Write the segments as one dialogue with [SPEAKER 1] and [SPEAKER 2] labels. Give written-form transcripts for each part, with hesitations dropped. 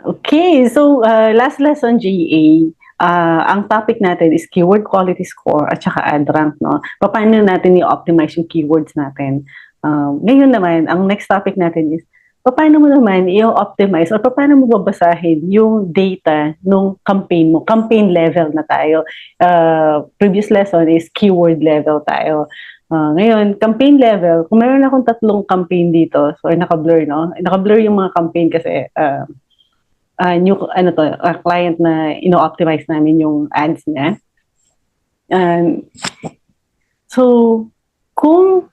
[SPEAKER 1] Okay, so last lesson GA, ang topic natin is keyword quality score at saka ad rank, no? Paano natin i-optimize yung keywords natin? Ngayon naman, ang next topic natin is paano mo naman i-optimize or paano mo babasahin yung data nung campaign mo? Campaign level na tayo. Previous lesson is keyword level tayo. Ngayon, campaign level, kung meron akong tatlong campaign dito, so naka-blur, no? Naka-blur yung mga campaign kasi new client na ino-optimize namin yung ads niya. So, kung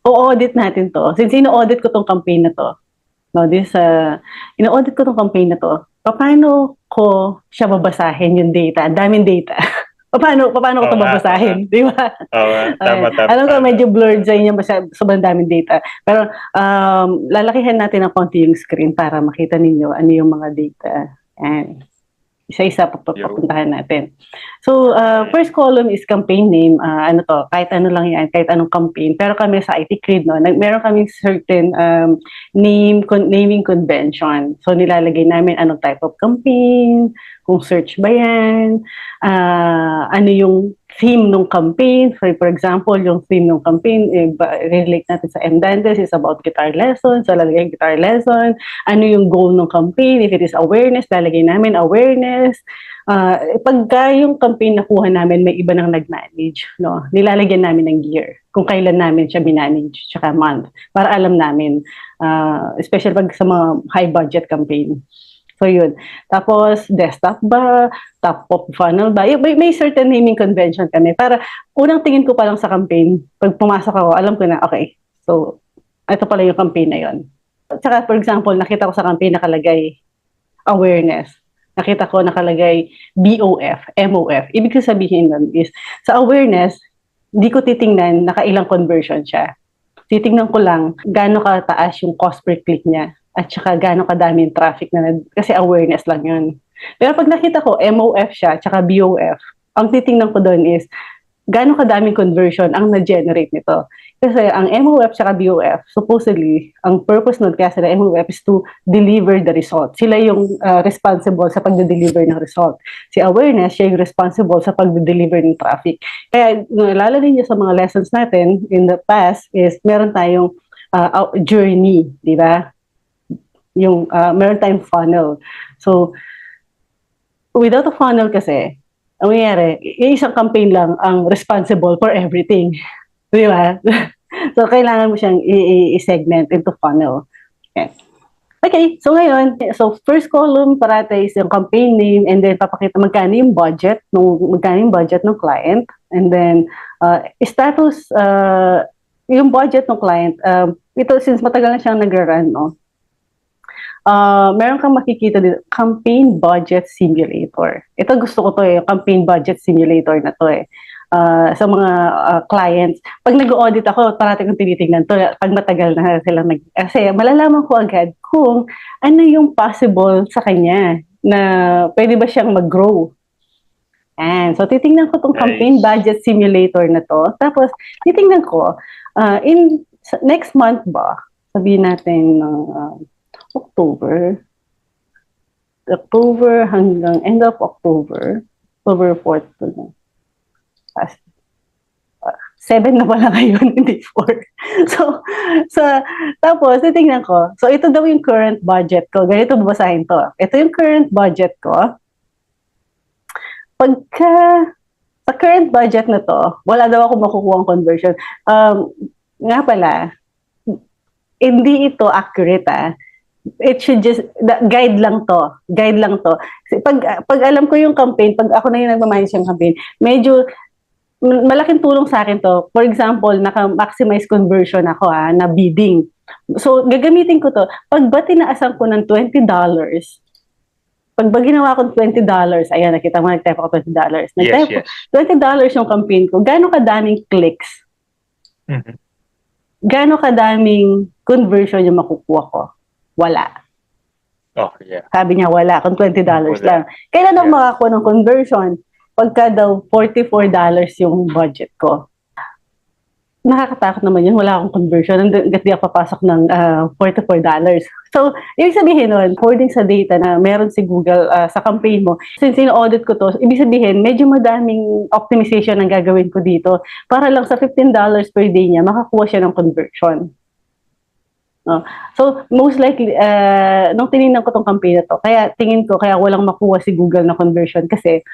[SPEAKER 1] o-audit natin to, since ino-audit ko tong campaign na to, no, ino-audit ko tong campaign na to, paano ko siya babasahin yung data? Daming data. paano ko
[SPEAKER 2] Oo
[SPEAKER 1] to
[SPEAKER 2] nga, oo nga.
[SPEAKER 1] babasahin? Di ba?
[SPEAKER 2] Oo nga. Tama, tama,
[SPEAKER 1] Alam ko
[SPEAKER 2] tama.
[SPEAKER 1] medyo blurred sa inyo sobrang daming data. Pero lalakihan natin ng konti yung screen para makita ninyo ano yung mga data. And isa-isa papuntahan natin. So, first column is campaign name. Kahit ano lang yan, kahit anong campaign. Pero kami sa IT Creed, no, meron kaming certain naming convention. So, nilalagay namin anong type of campaign, kung search ba yan, ano yung theme ng campaign. For example, yung theme ng campaign, relate natin sa Mdantes is about guitar lessons. So, lalagay guitar lesson. Ano yung goal ng campaign? If it is awareness, lalagay namin awareness. Pagka yung campaign nakuha namin, may iba nang nag-manage. No? Nilalagyan namin ng year. Kung kailan namin siya binanage, tsaka month. Para alam namin. Especially pag sa mga high-budget campaign. So yun. Tapos, desktop ba? Top of funnel ba? May certain naming convention kami. Para unang tingin ko pa lang sa campaign, pag pumasok ako, alam ko na, okay, so, ito pala yung campaign na yun. Tsaka, for example, nakita ko sa campaign nakalagay awareness. Nakita ko nakalagay BOF, MOF. Ibig sabihin nun is, sa awareness, hindi ko titingnan nakailang conversion siya. Titingnan ko lang gaano kataas yung cost per click niya at saka gaano kadami yung traffic kasi awareness lang yun. Pero pag nakita ko MOF siya at saka BOF, ang titingnan ko doon is gaano kadaming conversion ang na-generate nito. Kasi ang MOF at BOF, supposedly, ang purpose nun kaya sila MOF is to deliver the result. Sila yung responsible sa pag-deliver ng result. Si awareness, siya yung responsible sa pag-deliver ng traffic. Kaya naalala niyo sa mga lessons natin in the past is meron tayong journey, di ba? Yung meron tayong funnel. So, without a funnel kasi, ang nangyayari, isang campaign lang ang responsible for everything. Di ba? So, kailangan mo siyang i-segment into funnel. Okay, so ngayon, so first column parate is yung campaign name and then papakita magkano yung budget ng client and then status yung budget ng client. Ito since matagal na siyang nag-run, no? Meron kang makikita dito, campaign budget simulator. Ito gusto ko to campaign budget simulator na to sa mga clients. Pag nag-audit ako, parating kong tinitingnan to pag matagal na silang kasi malalaman ko agad kung ano yung possible sa kanya na pwede ba siyang mag-grow. And so titingnan ko tong campaign budget simulator na to. Tapos titingnan ko in next month ba, sabihin natin October hanggang end of October 4th to 7 na pala ngayon, hindi 4. So, tapos, titingnan ko. So, ito daw yung current budget ko. Ganito babasahin to. Ito yung current budget ko. Pagka, sa current budget na to, wala daw ako makukuha ang conversion. Nga pala, hindi ito accurate It should just, guide lang to. Pag alam ko yung campaign, pag ako na yung nagmamanage ng campaign, medyo malaking tulong sa akin to. For example, naka-maximize conversion ako na bidding. So, gagamitin ko to. Pag ba tinaasan ko ng $20, pag ba ginawa ko $20, ayan, nakita mo, nag-type ako $20.
[SPEAKER 2] Yes.
[SPEAKER 1] $20 yung campaign ko. Gaano kadaming clicks?
[SPEAKER 2] Mm-hmm.
[SPEAKER 1] Gaano kadaming conversion yung makukuha ko? Wala.
[SPEAKER 2] Oh, yeah.
[SPEAKER 1] Sabi niya, wala. Kung $20 lang. Kailan ako makakuha ng conversion? Pagka daw $44 yung budget ko. nakakatakot naman yun. Wala akong conversion hangga't di ako papasok ng $44. So, ibig sabihin nun, according sa data na meron si Google sa campaign mo, since in-audit ko to, ibig sabihin, medyo madaming optimization ang gagawin ko dito para lang sa $15 per day niya, makakuha siya ng conversion. No? So, most likely, nung tinignan ko tong campaign na to, kaya tingin ko, kaya walang makuha si Google na conversion kasi,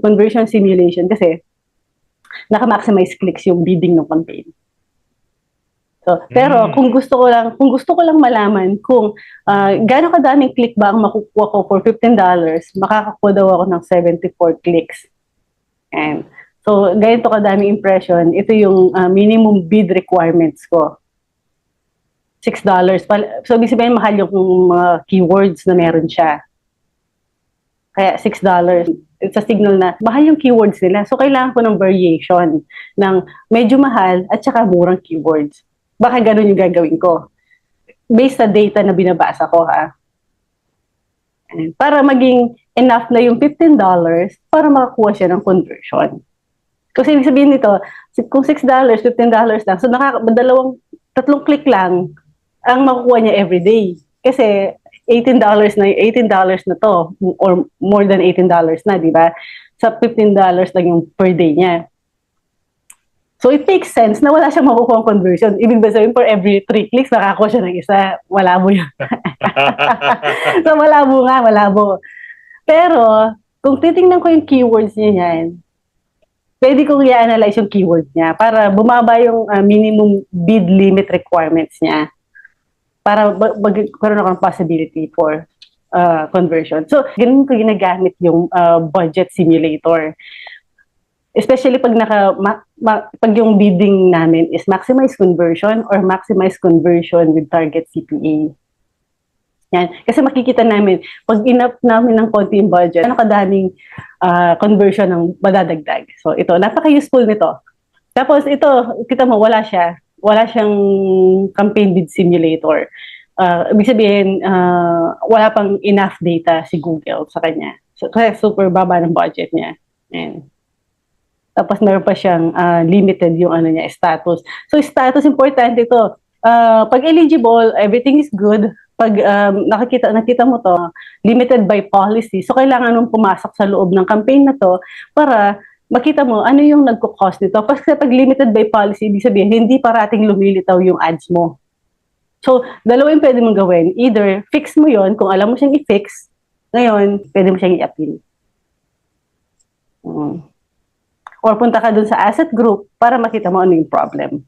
[SPEAKER 1] conversion simulation kasi, naka-maximize clicks yung bidding ng campaign. So, pero kung gusto ko lang malaman kung gaano kadaming click ba ang makukuha ko for $15, makakakuha daw ako ng 74 clicks. And so, ganito kadaming impression, ito yung minimum bid requirements ko. $6. So, ibig sabihin, mahal yung mga keywords na meron siya. Kaya $6. It's a signal na mahal yung keywords nila. So, kailangan ko ng variation ng medyo mahal at saka murang keywords. Baka ganun yung gagawin ko. Based sa data na binabasa ko, ha? Para maging enough na yung $15 para makakuha siya ng conversion. Kasi ibig sabihin nito, kung $6, $15 lang, so tatlong click lang ang makukuha niya everyday. Kasi $18 na to, or more than $18 na, di ba? Sa $15 lang yung per day niya. So, it makes sense na wala siyang makukuha conversion. Ibig ba sabihin, for every 3 clicks, nakakuha siya ng isa. Malabo yun. So, malabo. Pero, kung titingnan ko yung keywords niya yan, pwede kong i-analyze yung keywords niya para bumaba yung minimum bid limit requirements niya para magkaroon ako ng possibility for conversion. So, ganun ko ginagamit yung budget simulator. Especially pag pag yung bidding namin is maximize conversion or maximize conversion with target CPA. Yan. Kasi makikita namin, pag in-up namin ng konti yung budget, ano kadaming conversion ng madadagdag. So ito, napaka-useful nito. Tapos ito, kita mo, wala siyang campaign bid simulator. Ibig sabihin, wala pang enough data si Google sa kanya. So, kaya super baba ng budget niya. Yan. Tapos meron pa siyang limited yung status. So status, importante ito. Pag eligible, everything is good. Pag nakita mo to, limited by policy. So kailangan mong pumasok sa loob ng campaign na to para makita mo ano yung nagko-cost nito. Kasi pag limited by policy, ibig sabihin, hindi parating lumilitaw yung ads mo. So, dalawa yung pwede mong gawin. Either fix mo yon kung alam mo siyang i-fix. Ngayon, pwede mo siyang i-appeal. Or punta ka dun sa asset group para makita mo ano yung problem.